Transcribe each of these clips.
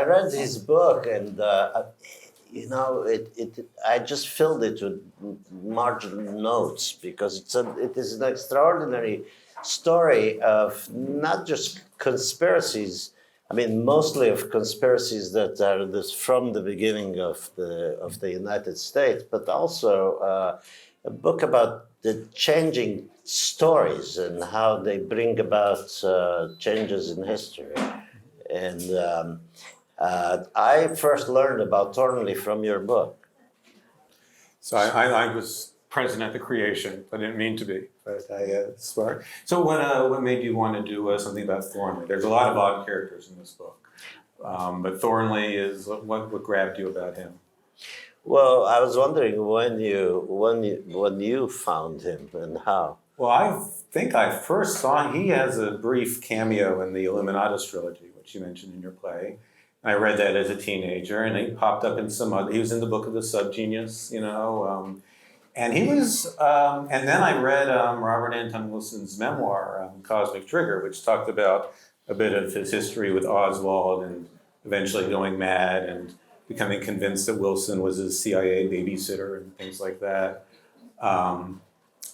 read his book, and I just filled it with marginal notes because it is an extraordinary story of not just conspiracies. I mean, mostly of conspiracies that are from the beginning of the United States, but also a book about the changing stories and how they bring about changes in history. And I first learned about Thornley from your book. So I was present at the creation. I didn't mean to be, but I swear. So what made you want to do something about Thornley? There's a lot of odd characters in this book, but Thornley is what grabbed you about him? Well, I was wondering when you found him and how. Well, I think I first saw him. He has a brief cameo in the Illuminatus trilogy, which you mentioned in your play. I read that as a teenager, and he popped up in some other. He was in the Book of the Subgenius, and he was. And then I read Robert Anton Wilson's memoir, Cosmic Trigger, which talked about a bit of his history with Oswald and eventually going mad and becoming convinced that Wilson was his CIA babysitter and things like that.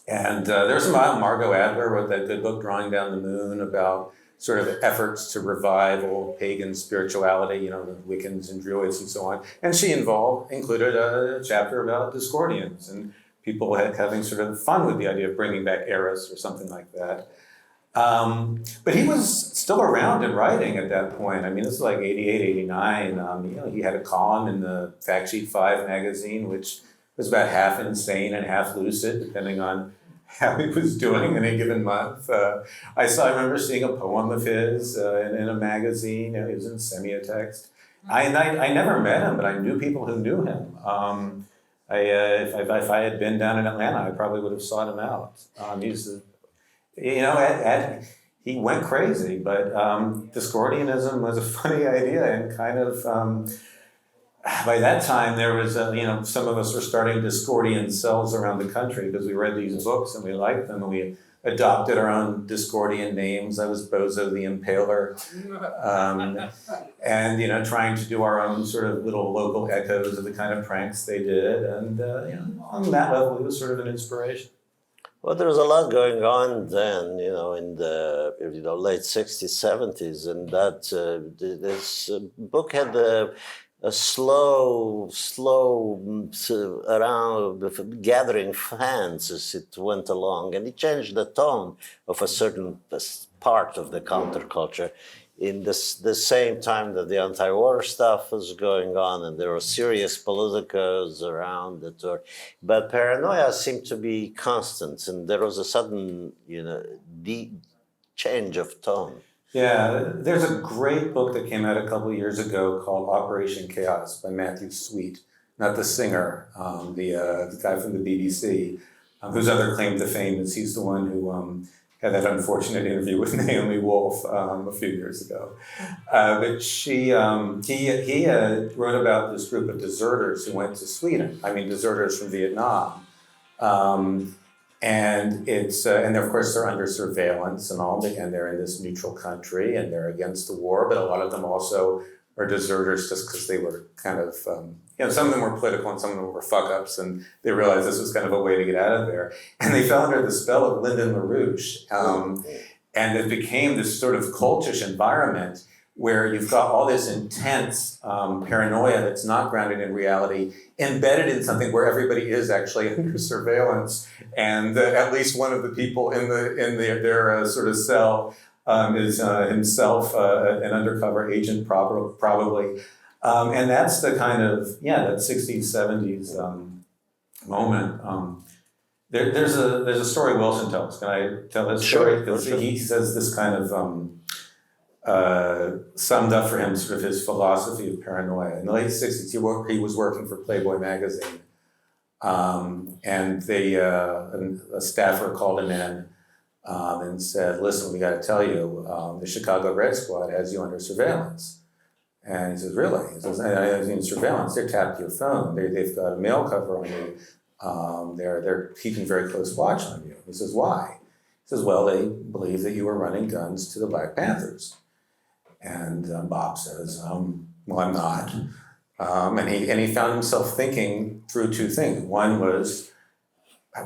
And there's some Margot Adler wrote that good book, Drawing Down the Moon, about sort of efforts to revive old pagan spirituality, the Wiccans and Druids and so on. And she included a chapter about Discordians and people having sort of fun with the idea of bringing back Eris or something like that. But he was still around and writing at that point. I mean, this is like 88, 89. He had a column in the Fact Sheet 5 magazine, which was about half insane and half lucid, depending on how he was doing in a given month. I remember seeing a poem of his in a magazine. It was in semiotext. I never met him, but I knew people who knew him. If I had been down in Atlanta, I probably would have sought him out. He went crazy, but Discordianism was a funny idea and kind of. By that time, there was, some of us were starting Discordian cells around the country because we read these books and we liked them, and we adopted our own Discordian names. I was Bozo the Impaler, and trying to do our own sort of little local echoes of the kind of pranks they did, and on that level, it was sort of an inspiration. Well, there was a lot going on then, in the late 60s, 70s, and that this book had a slow around gathering fans as it went along, and it changed the tone of a certain part of the counterculture. In the same time that the anti-war stuff was going on, and there were serious politicos around it, but paranoia seemed to be constant, and there was a sudden, change of tone. Yeah, there's a great book that came out a couple of years ago called Operation Chaos by Matthew Sweet, not the singer, the guy from the BBC, whose other claim to fame is he's the one who had that unfortunate interview with Naomi Wolf a few years ago. But he wrote about this group of deserters who went to Sweden. I mean, deserters from Vietnam. And of course they're under surveillance and all, and they're in this neutral country and they're against the war, but a lot of them also are deserters just because they were kind of, some of them were political and some of them were fuck-ups, and they realized this was kind of a way to get out of there. And they fell under the spell of Lyndon LaRouche, and it became this sort of cultish environment where you've got all this intense paranoia that's not grounded in reality, embedded in something where everybody is actually under surveillance, and at least one of the people in their sort of cell is himself an undercover agent, probably, and that's the kind of that 60s, 70s moment. There's a story Wilson tells. Can I tell this story? Because he says this kind of summed up for him sort of his philosophy of paranoia. In the late 60s, he was working for Playboy magazine, and a staffer called him in and said, "Listen, we got to tell you, the Chicago Red Squad has you under surveillance." And he says, "Really?" He says, "I was in surveillance. They tapped your phone. They've got a mail cover on you. They're keeping very close watch on you." He says, "Why?" He says, "Well, they believe that you were running guns to the Black Panthers." And Bob says, well, I'm not. And he found himself thinking through two things. One was,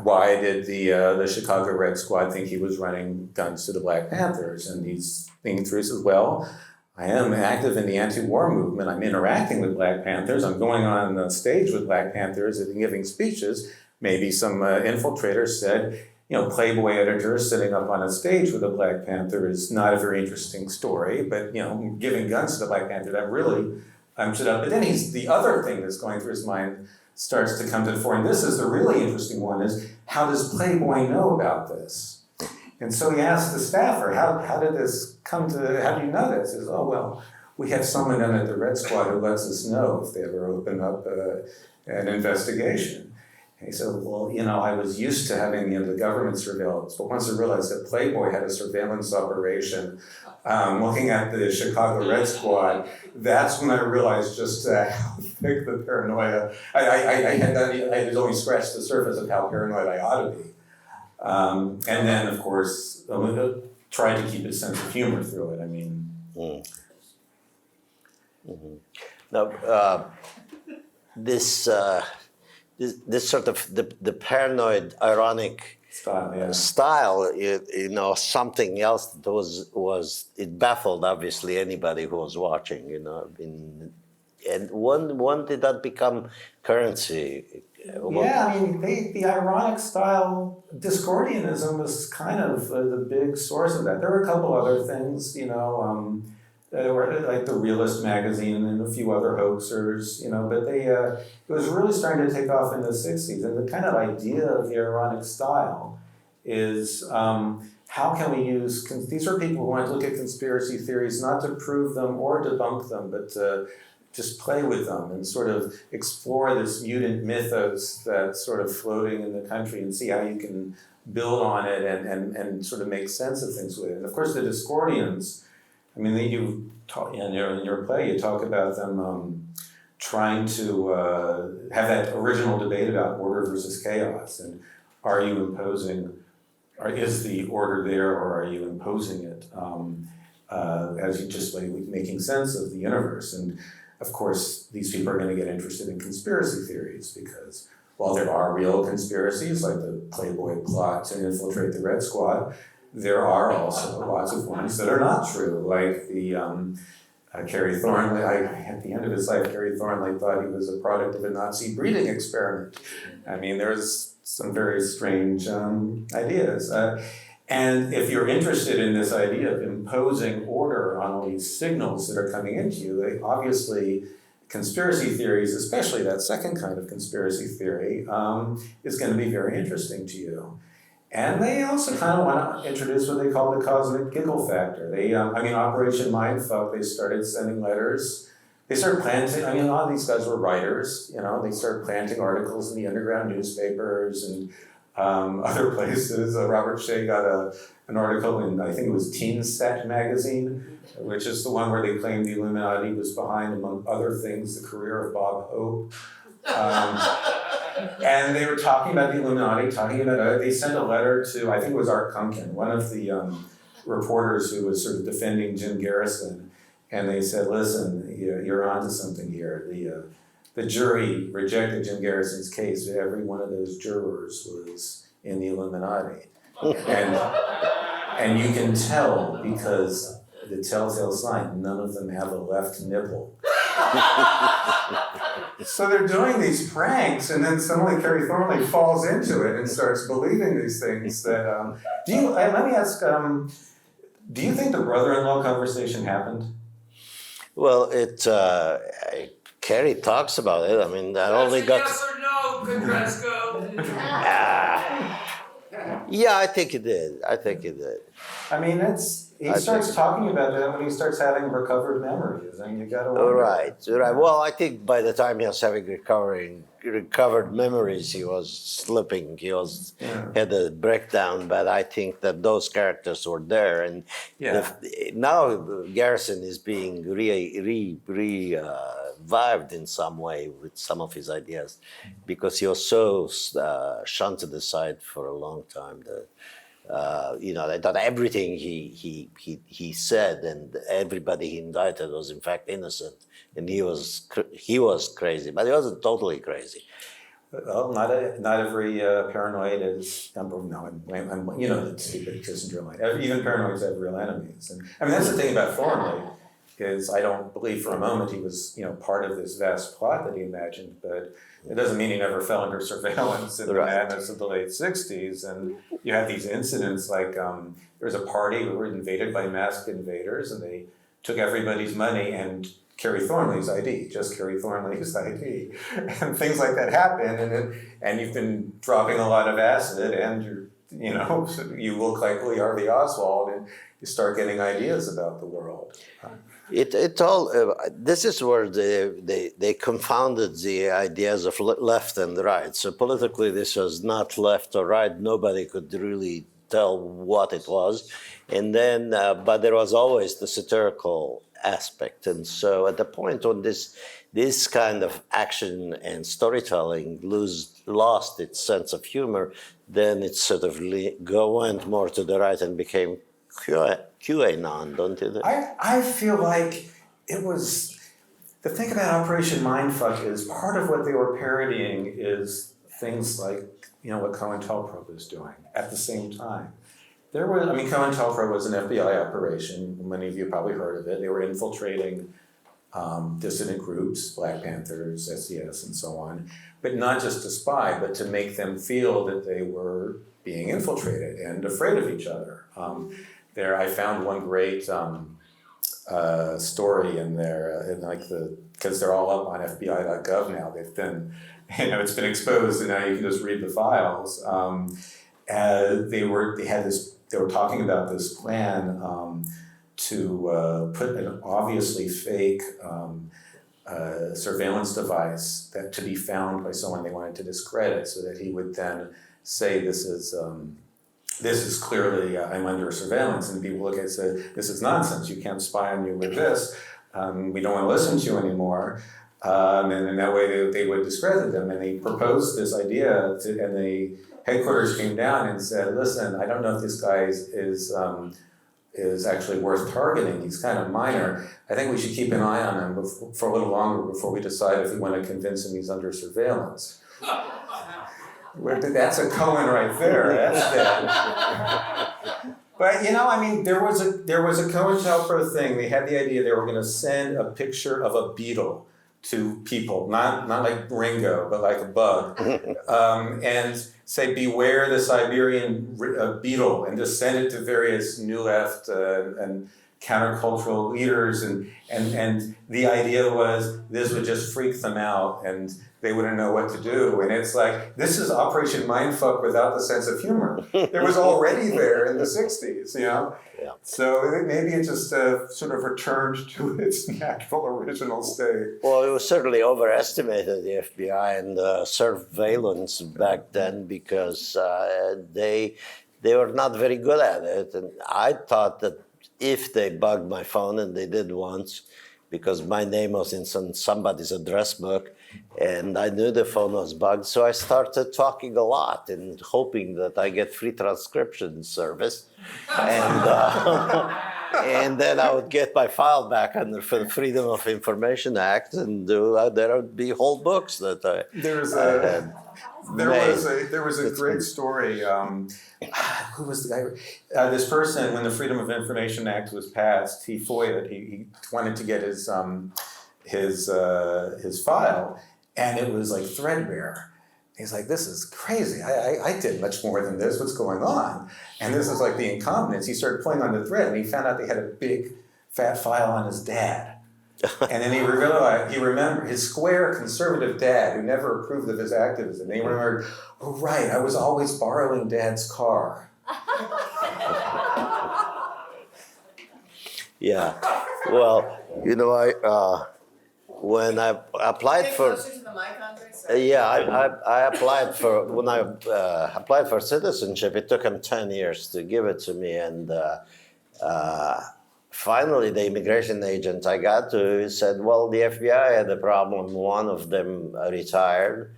why did the Chicago Red Squad think he was running guns to the Black Panthers? And he's thinking through, says, well, I am active in the anti-war movement. I'm interacting with Black Panthers. I'm going on the stage with Black Panthers and giving speeches. Maybe some infiltrators said, Playboy editor sitting up on a stage with a Black Panther is not a very interesting story, but, giving guns to the Black Panther, that really stood up. But then the other thing that's going through his mind starts to come to the fore, and this is the really interesting one, is how does Playboy know about this? And so he asked the staffer, how did this come to, how do you know this? He says, oh, well, we have someone down at the Red Squad who lets us know if they ever open up an investigation. And he said, well, I was used to having the government surveillance, but once I realized that Playboy had a surveillance operation looking at the Chicago Red Squad, that's when I realized just how thick the paranoia, I had only scratched the surface of how paranoid I ought to be. And then, of course, tried to keep a sense of humor through it. I mean. Now, this sort of the paranoid, ironic style, something else that was it baffled obviously anybody who was watching, and when did that become currency? Yeah, I mean, the ironic style, Discordianism was kind of the big source of that. There were a couple other things, were like the Realist magazine and a few other hoaxers, but it was really starting to take off in the 60s. And the kind of idea of the ironic style is how can we use, these are people who want to look at conspiracy theories not to prove them or debunk them, but to just play with them and sort of explore this mutant mythos that's sort of floating in the country and see how you can build on it and sort of make sense of things with it. And of course, the Discordians, I mean, you talk, in your play, you talk about them trying to have that original debate about order versus chaos, and are you imposing, or is the order there, or are you imposing it as you just like making sense of the universe? And of course, these people are going to get interested in conspiracy theories because while there are real conspiracies, like the Playboy plot to infiltrate the Red Squad, there are also lots of ones that are not true, like the Kerry Thornley. At the end of his life, Kerry Thornley thought he was a product of a Nazi breeding experiment. I mean, there's some very strange ideas. And if you're interested in this idea of imposing order on all these signals that are coming into you, obviously conspiracy theories, especially that second kind of conspiracy theory, is going to be very interesting to you. And they also kind of want to introduce what they call the cosmic giggle factor. Operation Mindfuck, they started sending letters. They started planting, a lot of these guys were writers, they started planting articles in the underground newspapers and other places. Robert Shea got an article in, I think it was Teen Set magazine, which is the one where they claimed the Illuminati was behind, among other things, the career of Bob Hope. And they were talking about the Illuminati, they sent a letter to, I think it was Art Kunkin, one of the reporters who was sort of defending Jim Garrison, and they said, listen, you're onto something here. The jury rejected Jim Garrison's case, but every one of those jurors was in the Illuminati. And you can tell because the telltale sign, none of them have a left nipple. So they're doing these pranks, and then suddenly Kerry Thornley falls into it and starts believing these things that, let me ask, do you think the brother-in-law conversation happened? Well, Kerry talks about it. I mean, I only got... Yes or no, Codrescu? Yeah, I think it did. I mean, he starts talking about that when he starts having recovered memories, and you gotta wonder. Right. Well, I think by the time he was having recovered memories, he was slipping. He had a breakdown. But I think that those characters were there, and now Garrison is being revived in some way with some of his ideas, because he was so shunted aside for a long time. They thought everything he said and everybody he indicted was in fact innocent, and he was crazy, but he wasn't totally crazy. Well, not every paranoid is. The stupid Kissinger line. Even paranoids have real enemies, and I mean that's the thing about Thornley, is I don't believe for a moment he was part of this vast plot that he imagined, but it doesn't mean he never fell under surveillance in the madness of the late '60s. And you have these incidents like there was a party who were invaded by masked invaders, and they took everybody's money and Kerry Thornley's ID, just Kerry Thornley's ID, and things like that happen, and you've been dropping a lot of acid, and you look like Lee Harvey Oswald, and you start getting ideas about the world. This is where they confounded the ideas of left and right. So politically, this was not left or right. Nobody could really tell what it was, and then but there was always the satirical aspect. And so at the point when this kind of action and storytelling lost its sense of humor, then it sort of went more to the right and became QAnon, don't you think? I feel like it was, the thing about Operation Mindfuck is part of what they were parodying is things like, what COINTELPRO was doing at the same time. COINTELPRO was an FBI operation. Many of you probably heard of it. They were infiltrating dissident groups, Black Panthers, SES, and so on, but not just to spy, but to make them feel that they were being infiltrated and afraid of each other. I found one great story in there, because they're all up on FBI.gov now. They've been, it's been exposed, and now you can just read the files. They were talking about this plan to put an obviously fake surveillance device to be found by someone they wanted to discredit, so that he would then say, this is clearly, I'm under surveillance, and people look at it and say, this is nonsense, you can't spy on you with this, we don't want to listen to you anymore. And in that way they would discredit them, and they proposed this idea, and the headquarters came down and said, listen, I don't know if this guy is actually worth targeting, he's kind of minor, I think we should keep an eye on him for a little longer before we decide if we want to convince him he's under surveillance. That's a Cohen right there. That's dead. But there was a COINTELPRO thing. They had the idea they were going to send a picture of a beetle to people, not like Ringo, but like a bug, and say, beware the Siberian beetle, and just send it to various New Left and countercultural leaders, and the idea was this would just freak them out, and they wouldn't know what to do. And it's like, this is Operation Mindfuck without the sense of humor. It was already there in the 60s, Yeah. So maybe it just sort of returned to its natural original state. Well, it was certainly overestimated, the FBI and surveillance back then, because they were not very good at it. And I thought that if they bugged my phone, and they did once, because my name was in somebody's address book, and I knew the phone was bugged, so I started talking a lot and hoping that I get free transcription service, and then I would get my file back under the Freedom of Information Act, and there would be whole books that I had. There was a great story. Who was the guy? This person, when the Freedom of Information Act was passed, he FOIA'd. He wanted to get his file, and it was like threadbare. He's like, this is crazy. I did much more than this. What's going on? And this is like the incompetence. He started pulling on the thread, and he found out they had a big fat file on his dad. And then he remembered his square conservative dad who never approved of his activism. And he remembered, oh right, I was always borrowing Dad's car. Yeah, well, when I applied for, I applied for, when I applied for citizenship, it took him 10 years to give it to me, and finally the immigration agent I got to said, well, the FBI had a problem, one of them retired,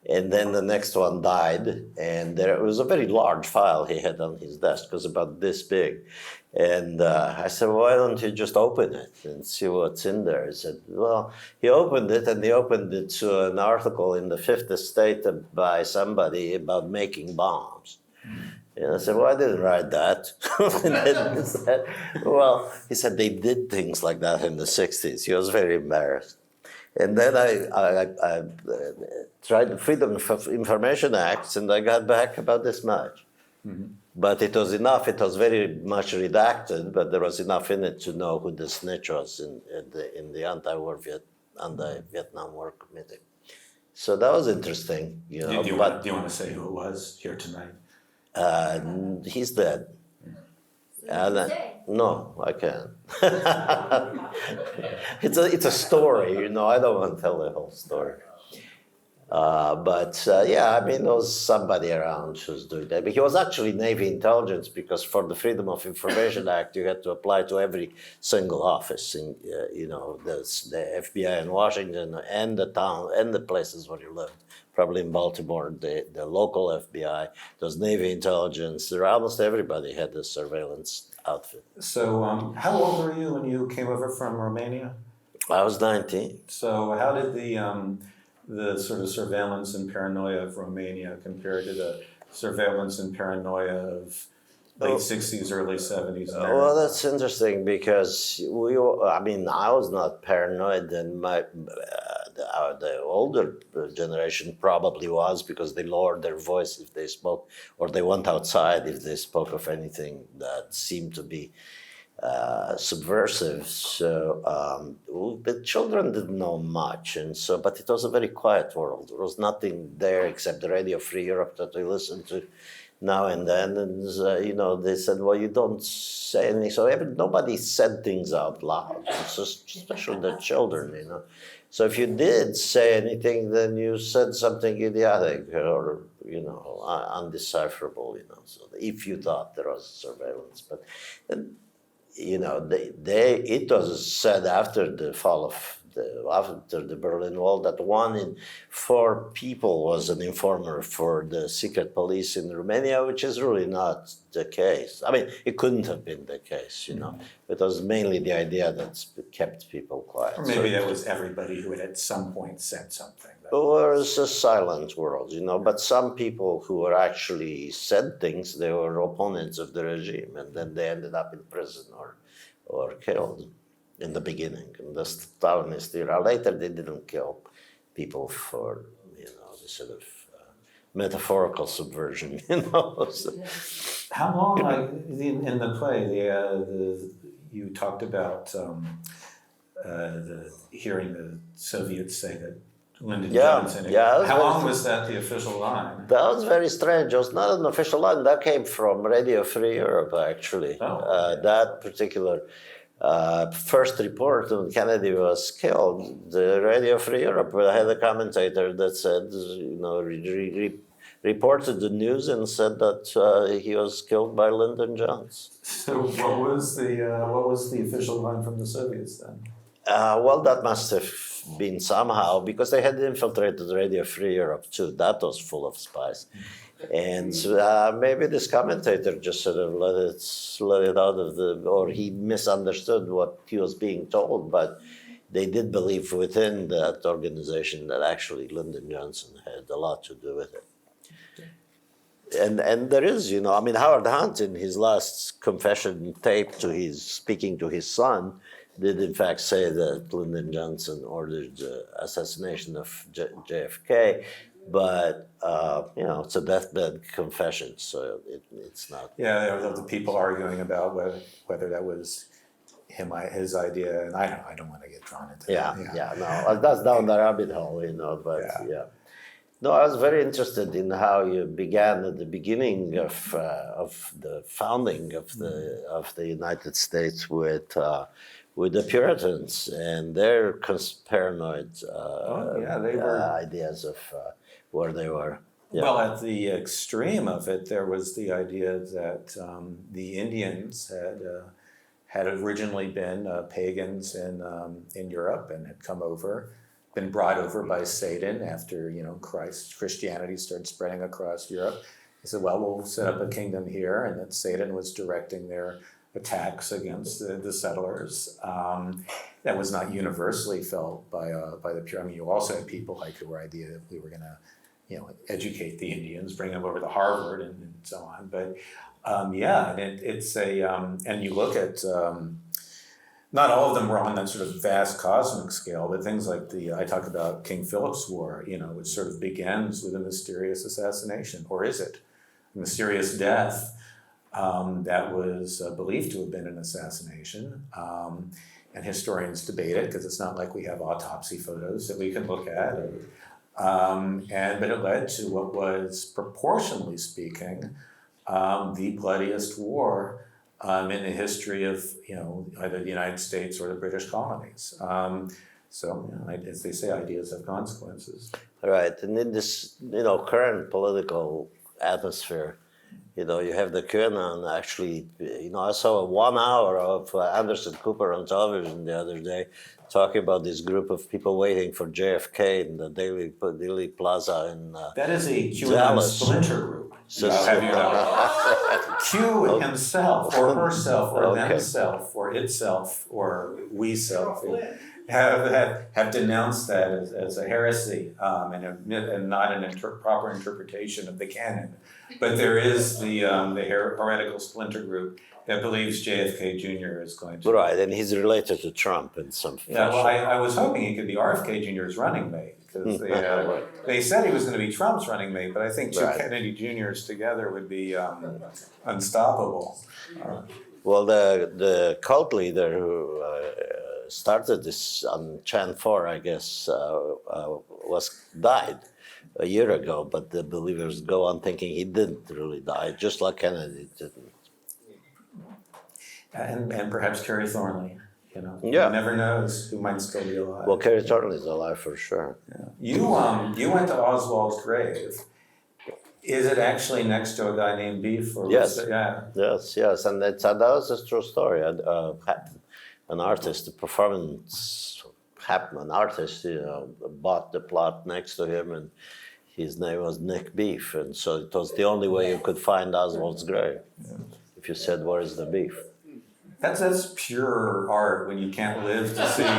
And then the next one died, and there was a very large file he had on his desk. It was about this big. And I said, why don't you just open it and see what's in there? He said, well, he opened it, and he opened it to an article in the Fifth Estate by somebody about making bombs. And I said, well, I didn't write that. And then he said, well, he said they did things like that in the 60s. He was very embarrassed. And then I tried the Freedom of Information Act, and I got back about this much. Mm-hmm. But it was enough. It was very much redacted, but there was enough in it to know who the snitch was in the anti-Vietnam War Committee. So that was interesting, you know. Do you want to say who it was here tonight? He's dead. No, I can't. It's a story, you know. I don't want to tell the whole story. Yeah, I mean, there was somebody around who's doing that. But he was actually Navy intelligence, because for the Freedom of Information Act, you had to apply to every single office in, you know, the FBI in Washington and the town and the places where you lived. Probably in Baltimore, the local FBI, there's Navy intelligence. Almost everybody had a surveillance outfit. So how old were you when you came over from Romania? I was 19. So how did the sort of surveillance and paranoia of Romania compare to the surveillance and paranoia of late 60s, early 70s? Well, that's interesting, because I was not paranoid, and the older generation probably was, because they lowered their voice if they spoke, or they went outside if they spoke of anything that seemed to be subversive. So the children didn't know much, but it was a very quiet world. There was nothing there except the Radio Free Europe that we listened to now and then, and you know, they said, well, you don't say anything. So nobody said things out loud, so especially the children, you know. So if you did say anything, then you said something idiotic or, you know, undecipherable, you know. So if you thought there was surveillance, but you know, it was said after the fall of after the Berlin Wall that 1 in 4 people was an informer for the secret police in Romania, which is really not the case. I mean, it couldn't have been the case, you know. It was mainly the idea that kept people quiet. Or maybe that was everybody who had at some point said something. It was a silent world, you know, but some people who were actually said things, they were opponents of the regime, and then they ended up in prison or killed in the beginning. In the Stalinist era, later they didn't kill people for, you know, the sort of metaphorical subversion, you know. So. How long, in the play, you talked about hearing the Soviets say that Lyndon Johnson. Yeah. How long was that the official line? That was very strange. It was not an official line. That came from Radio Free Europe, actually. That particular first report when Kennedy was killed, the Radio Free Europe had a commentator that said, you know, reported the news and said that he was killed by Lyndon Johnson. So what was the official line from the Soviets then? Well, that must have been somehow, because they had infiltrated Radio Free Europe too. That was full of spies. And maybe this commentator just sort of let it out of or he misunderstood what he was being told, but they did believe within that organization that actually Lyndon Johnson had a lot to do with it. And there is, you know, I mean, Howard Hunt in his last confession tape speaking to his son, did in fact say that Lyndon Johnson ordered the assassination of JFK, but you know, it's a deathbed confession, so it's not. Yeah, there were the people arguing about whether that was his idea, and I don't want to get drawn into that. No, that's down the rabbit hole, you know. But yeah. No, I was very interested in how you began at the beginning of the founding of the United States with the Puritans and their paranoid ideas of where they were. Yeah. Well, at the extreme of it, there was the idea that the Indians had originally been pagans in Europe and had come over, been brought over by Satan after, Christianity started spreading across Europe. He said, well, we'll set up a kingdom here, and that Satan was directing their attacks against the settlers. That was not universally felt by the pure. I mean, you also had people like who were idea that we were going to, educate the Indians, bring them over to Harvard, and so on. But it's a and you look at. Not all of them were on that sort of vast cosmic scale, but things like I talk about King Philip's War, which sort of begins with a mysterious assassination, or is it? A mysterious death that was believed to have been an assassination. And historians debate it because it's not like we have autopsy photos that we can look at. But it led to what was, proportionally speaking, the bloodiest war in the history of either the United States or the British colonies. As they say, ideas have consequences. Right, and in this current political atmosphere, you have the QAnon actually. I saw 1 hour of Anderson Cooper on television the other day talking about this group of people waiting for JFK in the Dealey Plaza in That is a QAnon Dallas. Splinter group. So- Have you Q himself, or herself, or themself, or itself, or we self have denounced that as a heresy and not an proper interpretation of the canon. But there is the heretical splinter group that believes JFK Jr. is going to. Right, and he's related to Trump in some fashion. Yeah, well, I was hoping he could be RFK Jr.'s running mate, because they said he was going to be Trump's running mate, but I think two Kennedy Jr.'s together would be unstoppable. Well, the cult leader who started this on Chan 4, I guess, died a year ago, but the believers go on thinking he didn't really die, just like Kennedy didn't. And perhaps Kerry Thornley, Yeah. Who never knows who might still be alive. Well, Kerry Thornley is alive for sure. Yeah. You went to Oswald's grave. Is it actually next to a guy named Beef? Or Yes. Yeah. Yes, and that was a true story. An artist, an artist, bought the plot next to him, and his name was Nick Beef, and so it was the only way you could find Oswald's grave. If you said, "Where is the beef?" That's pure art when you can't live to see.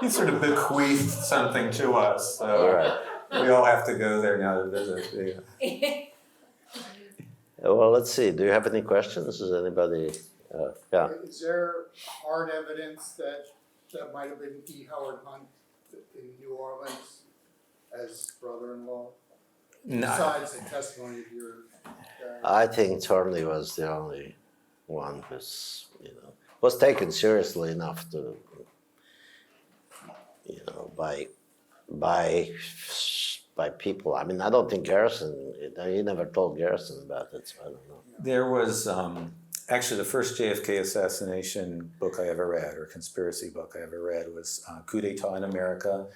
He sort of bequeathed something to us. So we all have to go there now to visit. Yeah. Well, let's see. Do you have any questions? Is anybody? Yeah. Is there hard evidence that might have been E. Howard Hunt in New Orleans as brother-in-law? No. Besides the testimony of your dad? I think Thornley was the only one who's, was taken seriously enough to, by people. I mean, I don't think Garrison. He never told Garrison about it, so I don't know. There was actually the first JFK Assassination book I ever read, or conspiracy book I ever read, was Coup d'etat in America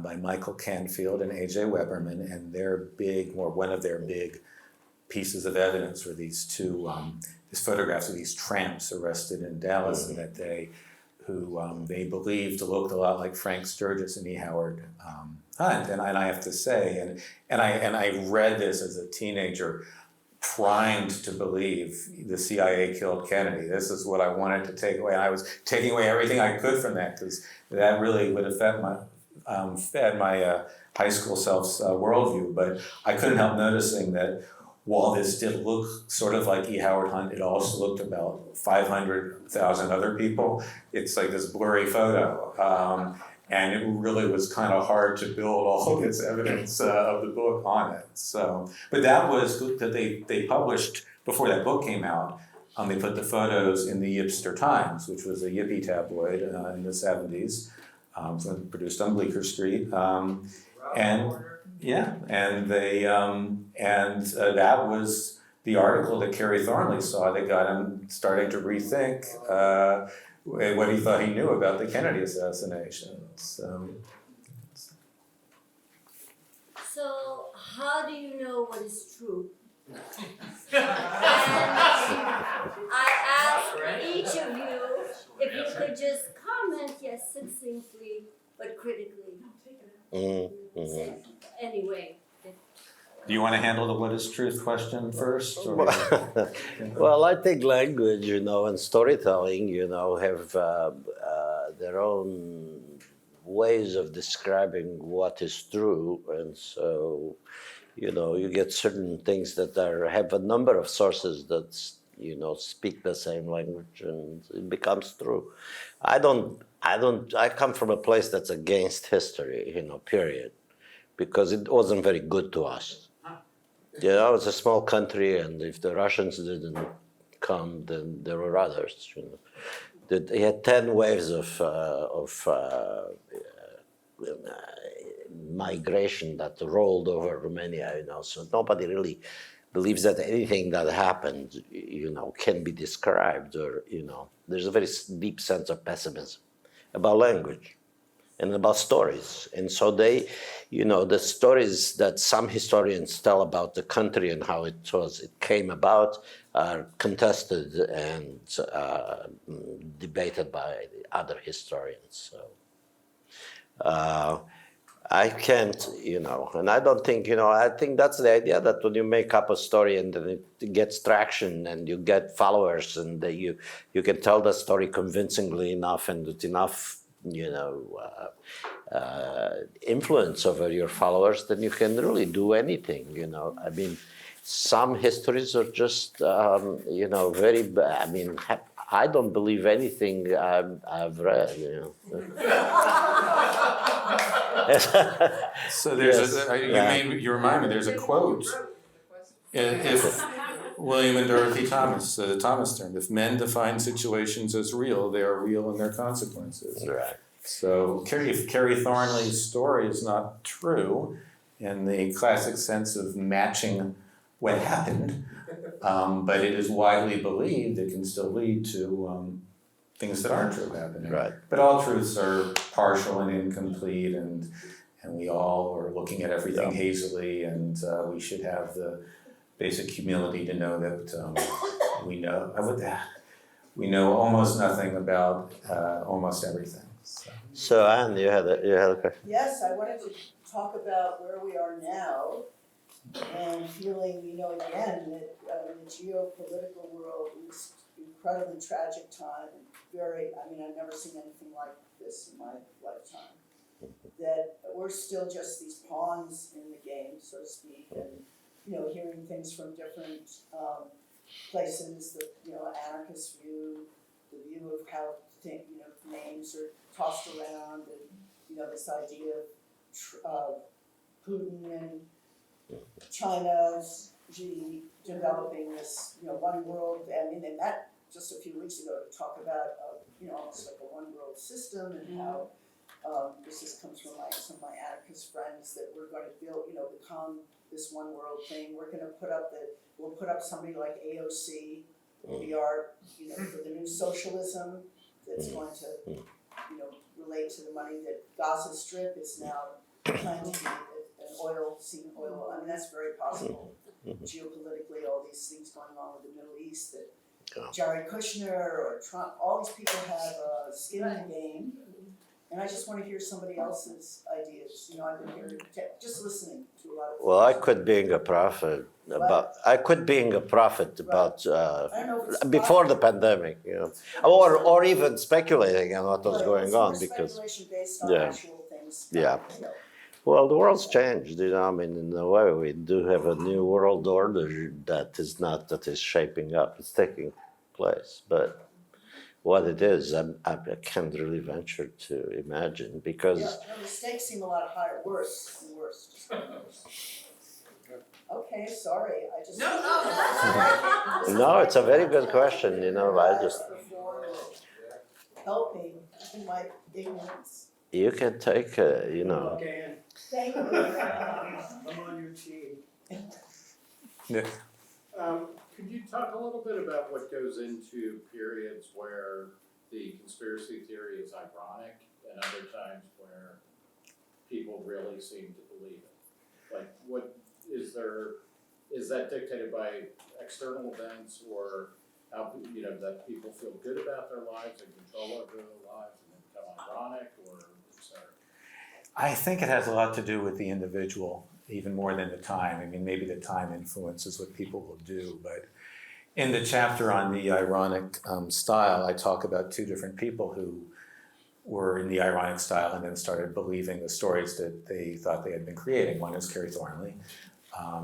by Michael Canfield and A.J. Weberman, and one of their big pieces of evidence were these photographs of these tramps arrested in Dallas in that day, who they believed looked a lot like Frank Sturgis and E. Howard Hunt. And I have to say, and I read this as a teenager, primed to believe the CIA killed Kennedy. This is what I wanted to take away. And I was taking away everything I could from that, because that really would have fed my high school self's worldview. But I couldn't help noticing that while this did look sort of like E. Howard Hunt, it also looked about 500,000 other people. It's like this blurry photo. And it really was kind of hard to build all this evidence of the book on it. So, but that was that they published, before that book came out, they put the photos in the Yipster Times, which was a yippie tabloid in the 70s, produced on Bleecker Street. That was the article that Kerry Thornley saw that got him starting to rethink what he thought he knew about the Kennedy assassination. So how do you know what is true? I ask each of you if you could just comment, yes, succinctly, but critically. Anyway. Do you want to handle the what is truth question first? Or? Well, I think language, and storytelling, have their own ways of describing what is true, and so, you get certain things that have a number of sources that, speak the same language, and it becomes true. I come from a place that's against history, period, because it wasn't very good to us. It's a small country, and if the Russians didn't come, then there were others. They had 10 waves of migration that rolled over Romania. So nobody really believes that anything that happened, can be described, or there's a very deep sense of pessimism about language and about stories. And so they, the stories that some historians tell about the country and how it came about are contested and debated by other historians. So I can't, and I don't think, I think that's the idea, that when you make up a story and then it gets traction and you get followers, and you can tell the story convincingly enough and with enough influence over your followers, then you can really do anything. I mean, some histories are just very bad. I mean, I don't believe anything I've read. So there's Yes. you remind me. There's a quote. If William and Dorothy Thomas term, if men define situations as real, they are real in their consequences. Right. So Kerry Thornley's story is not true in the classic sense of matching what happened, but it is widely believed it can still lead to things that aren't true happening. Right. But all truths are partial and incomplete, and we all are looking at everything hazily, and we should have the basic humility to know that we know almost nothing about almost everything. So Anne, you had a question. Yes, I wanted to talk about where we are now and feeling, again, that the geopolitical world is incredibly tragic time and I've never seen anything like this in my lifetime. That we're still just these pawns in the game, so to speak, and hearing things from different places, the anarchist view, the view of how names are tossed around, and this idea of Putin and China's developing this one world. And they met just a few weeks ago to talk about almost like a one world system, and how this comes from some of my anarchist friends, that we're going to become this one world thing. We're going to we'll put up somebody like AOC. We are for the new socialism that's going to relate to the money that Gaza Strip is now planned to be an oil. I mean, that's very possible. Geopolitically, all these things going on with the Middle East, that Jared Kushner or Trump, all these people have skin in the game. And I just want to hear somebody else's ideas. I've been here just listening to a lot of. Well, I quit being a prophet about before the pandemic, or even speculating on what was going on, because speculation based on actual things. Well, the world's changed. I mean, in a way, we do have a new world order that is shaping up. It's taking place, but what it is, I can't really venture to imagine, because the stakes seem a lot higher, worse and worse. Okay, sorry, I just. No, it's a very good question. I just helping in my ignorance. You can take Thank you. I'm on your team. Yeah. Could you talk a little bit about what goes into periods where the conspiracy theory is ironic and other times where people really seem to believe it? Like, what is there is that dictated by external events or how, that people feel good about their lives and control over their lives and then become ironic or et cetera? I think it has a lot to do with the individual, even more than the time. I mean, maybe the time influences what people will do, but in the chapter on the ironic style, I talk about two different people who were in the ironic style and then started believing the stories that they thought they had been creating. One is Kerry Thornley.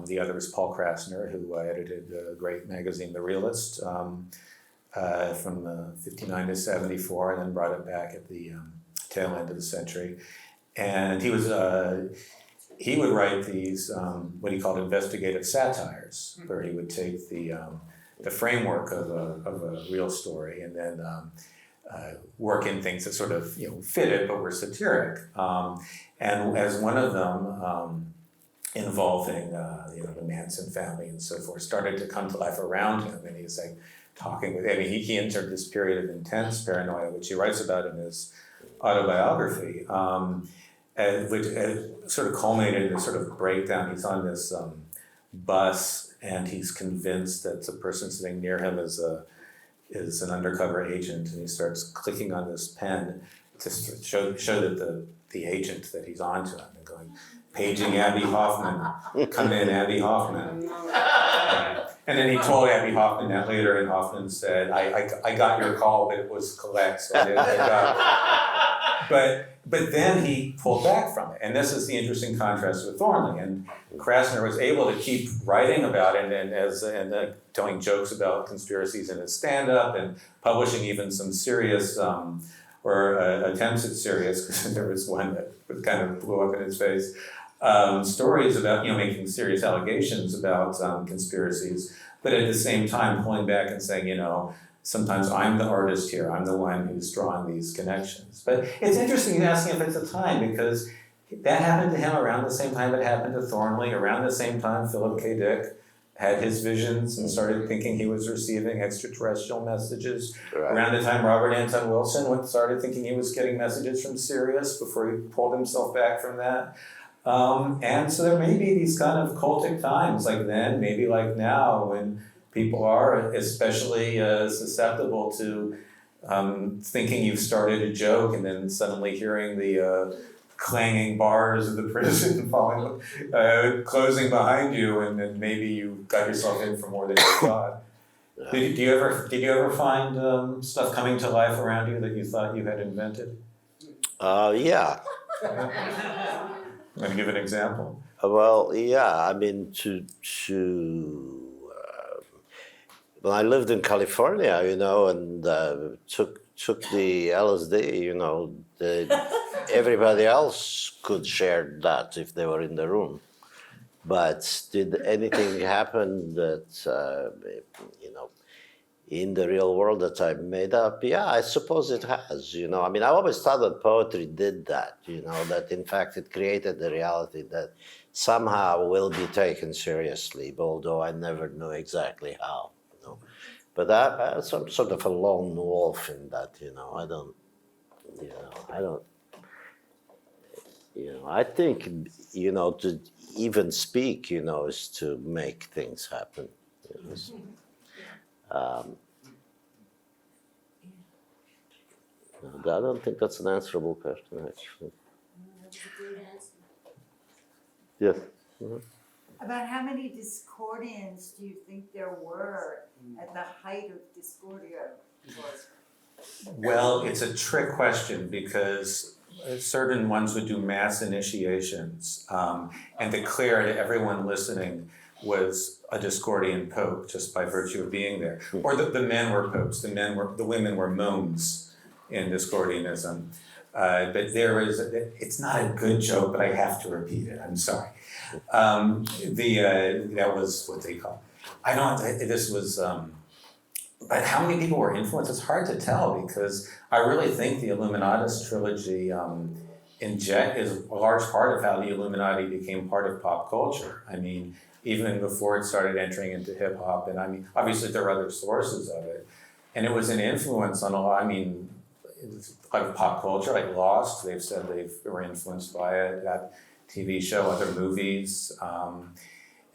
The other is Paul Krasner, who edited a great magazine, The Realist, from 59 to 74, and then brought it back at the tail end of the century. And he would write these, what he called investigative satires, where he would take the framework of a real story and then work in things that sort of fit it, but were satiric. And as one of them, involving the Manson family and so forth, started to come to life around him, and he's like talking with. I mean, he entered this period of intense paranoia, which he writes about in his autobiography, which sort of culminated in a sort of breakdown. He's on this bus, and he's convinced that the person sitting near him is an undercover agent, and he starts clicking on this pen to show that the agent that he's on to him, and going, paging Abby Hoffman, come in, Abby Hoffman. And then he told Abby Hoffman that later, and Hoffman said, I got your call, but it was collect, so I didn't pick up. But then he pulled back from it. And this is the interesting contrast with Thornley. And Krasner was able to keep writing about it and telling jokes about conspiracies in his stand-up and publishing even some serious, attempts at serious, because there was one that kind of blew up in his face, stories about, making serious allegations about conspiracies, but at the same time pulling back and saying, sometimes I'm the artist here, I'm the one who's drawing these connections. But it's interesting asking if it's a time, because that happened to him around the same time it happened to Thornley. Around the same time Philip K. Dick had his visions and started thinking he was receiving extraterrestrial messages. Right. Around the time Robert Anton Wilson started thinking he was getting messages from Sirius before he pulled himself back from that. And so there may be these kind of cultic times like then, maybe like now, when people are especially susceptible to thinking you've started a joke and then suddenly hearing the clanging bars of the prison closing behind you, and then maybe you got yourself in for more than you thought. Did you ever find stuff coming to life around you that you thought you had invented? Yeah. Let me give an example. Well, yeah. I mean, when I lived in California, and took the LSD, everybody else could share that if they were in the room. But did anything happen that, in the real world that I made up? Yeah, I suppose it has, I mean, I always thought that poetry did that, that in fact it created the reality that somehow will be taken seriously, although I never knew exactly how, But I'm sort of a lone wolf in that, I think, to even speak, is to make things happen. I don't think that's an answerable question, actually. That's a great answer. Yes. Mm-hmm. About how many Discordians do you think there were at the height of Discordia? Well, it's a trick question, because certain ones would do mass initiations and declare to everyone listening was a Discordian pope just by virtue of being there. Or the men were popes, the women were moons in Discordianism. But it's not a good joke, but I have to repeat it, I'm sorry. That was what they call. But how many people were influenced? It's hard to tell, because I really think the Illuminatus trilogy is a large part of how the Illuminati became part of pop culture. I mean, even before it started entering into hip hop, and I mean, obviously there are other sources of it, and it was an influence on a lot. I mean, a lot of pop culture, like Lost. They've said they were influenced by it. That TV show, other movies.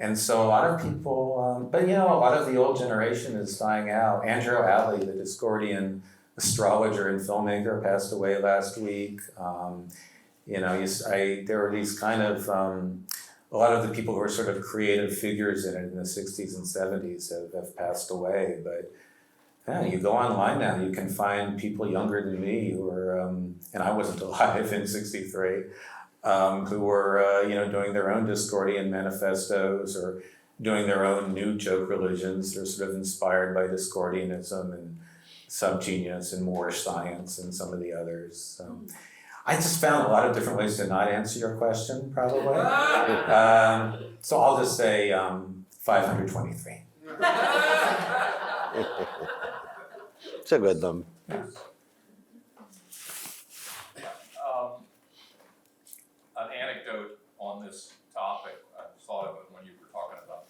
And so a lot of people, but a lot of the old generation is dying out. Andrei, the Discordian astrologer and filmmaker, passed away last week. There were these kind of, a lot of the people who were sort of creative figures in it in the 60s and 70s have passed away. But you go online now, you can find people younger than me who were, and I wasn't alive in '63, who were, doing their own Discordian manifestos or doing their own new joke religions. They're sort of inspired by Discordianism and subgenius and Moorish science and some of the others. I just found a lot of different ways to not answer your question, probably. So I'll just say 523. It's a good number. An anecdote on this topic, I thought of it when you were talking about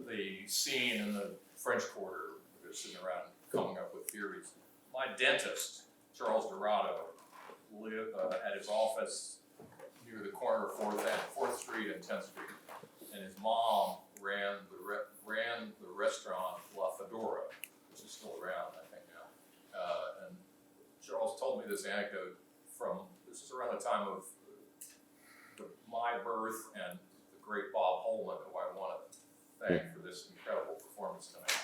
the scene in the French Quarter, where they're sitting around coming up with theories. My dentist, Charles Dorado, lived at his office near the corner of 4th Street and 10th Street, and his mom ran the restaurant La Fedora, which is still around, I think now. And Charles told me this anecdote this is around the time of my birth and the great Bob Holman, who I want to thank for this incredible performance tonight.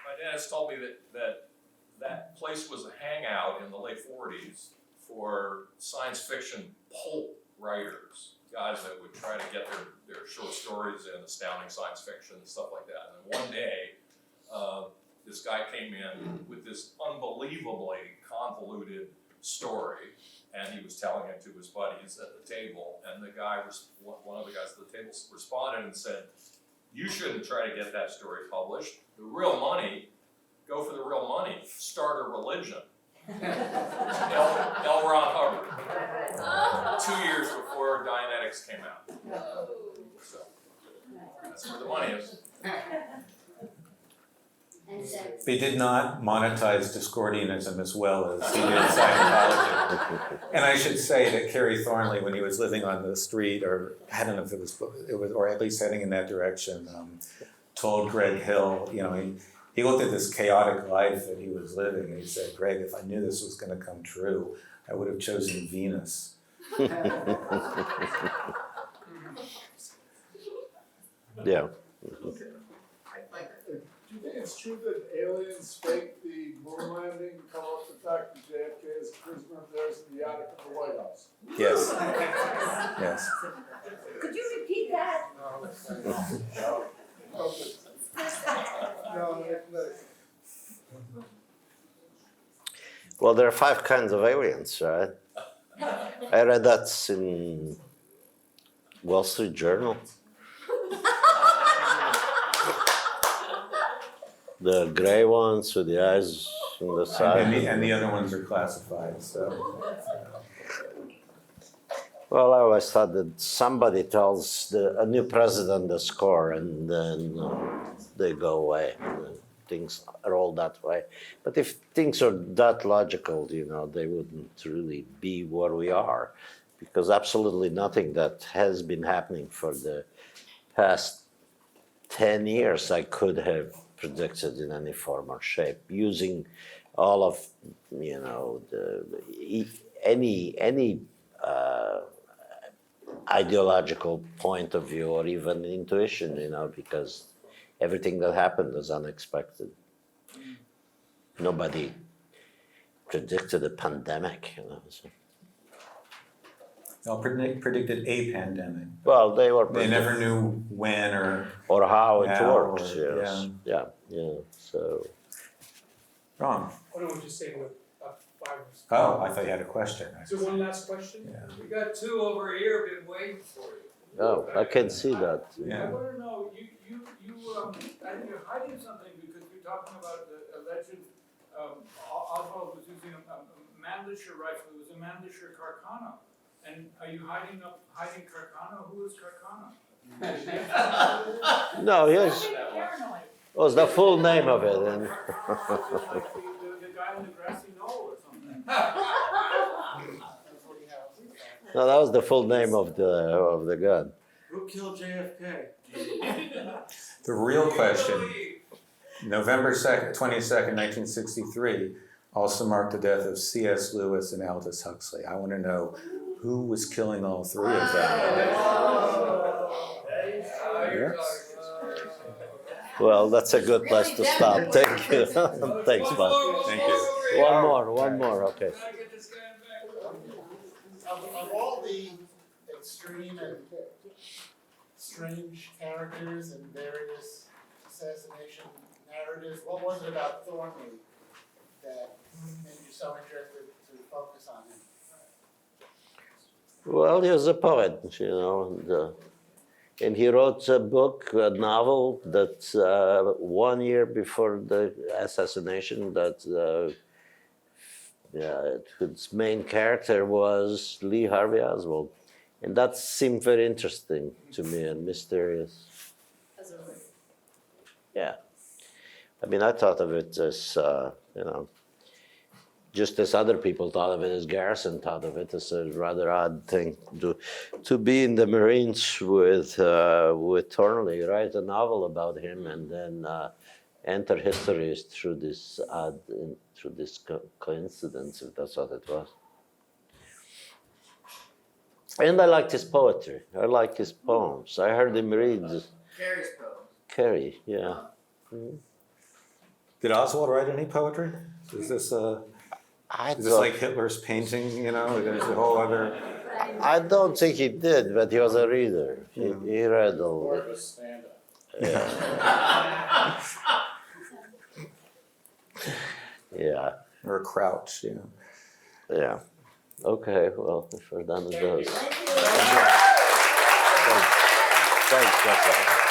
My dentist told me that place was a hangout in the late 40s for science fiction pulp writers, guys that would try to get their short stories in, astounding science fiction and stuff like that. And then one day, this guy came in with this unbelievably convoluted story, and he was telling it to his buddies at the table, and one of the guys at the table responded and said, "You shouldn't try to get that story published. The real money, go for the real money, start a religion." L. Ron Hubbard, 2 years before Dianetics came out. So, that's where the money is. They did not monetize Discordianism as well as he did Scientology. And I should say that Kerry Thornley, when he was living on the street, or I don't know if it was, or at least heading in that direction, told Greg Hill, he looked at this chaotic life that he was living, and he said, "Greg, if I knew this was going to come true, I would have chosen Venus." Yeah. Do you think it's true that aliens faked the moon landing to cover up the fact that JFK is a prisoner of theirs in the attic of the White House? Yes. Yes. Could you repeat that? Well, there are 5 kinds of aliens, right? I read that in Wall Street Journal. The gray ones with the eyes on the side. And the other ones are classified, so. Well, I always thought that somebody tells a new president the score, and then they go away. Things are all that way. But if things are that logical, they wouldn't really be where we are, because absolutely nothing that has been happening for the past 10 years I could have predicted in any form or shape, using all of any ideological point of view or even intuition, because everything that happened was unexpected. Nobody predicted a pandemic, So. They predicted a pandemic. Well, they never knew when or how it worked. Or, Yes. Yeah. So. Ron. What do we just say with virus? Oh, I thought you had a question. So one last question? Yeah. We got 2 over here been waiting for you. Oh, I can see that. Yeah. I want to know, I think you're hiding something because you're talking about the alleged, Oswald was using a Mannlicher rifle, it was a Mannlicher Carcano. And are you hiding Carcano? Who is Carcano? No, yes. What was the full name of it? And Like the guy on the grassy knoll or something. No, that was the full name of the gun. Who killed JFK? The real question, November 2nd, 22nd, 1963, also marked the death of C.S. Lewis and Aldous Huxley. I want to know who was killing all three of them. Yes. Well, that's a good place to stop. Thank you. Thanks, bud. Thank you. One more, okay. Of all the extreme and strange characters and various assassination narratives, what was it about Thornley that made you so interested to focus on him? Well, he was a poet, you know, and he wrote a book, a novel that 1 year before the assassination, that whose main character was Lee Harvey Oswald, and that seemed very interesting to me and mysterious. Yeah, I mean, I thought of it as you know, just as other people thought of it, as Garrison thought of it, as a rather odd thing to be in the Marines with Thornley, write a novel about him, and then enter history through this coincidence, if that's what it was. And I liked his poetry. I liked his poems. I heard him read. Kerry's poem. Kerry, yeah. Mm-hmm. Did Oswald write any poetry? Is this like Hitler's painting, you know? There's a whole other... I don't think he did, but he was a reader. He read all More of of it. a stand-up. Yeah. Yeah. Or a crouch, you know? Yeah. Okay, well, if we're done with those. Thank you. Thanks, Jessica.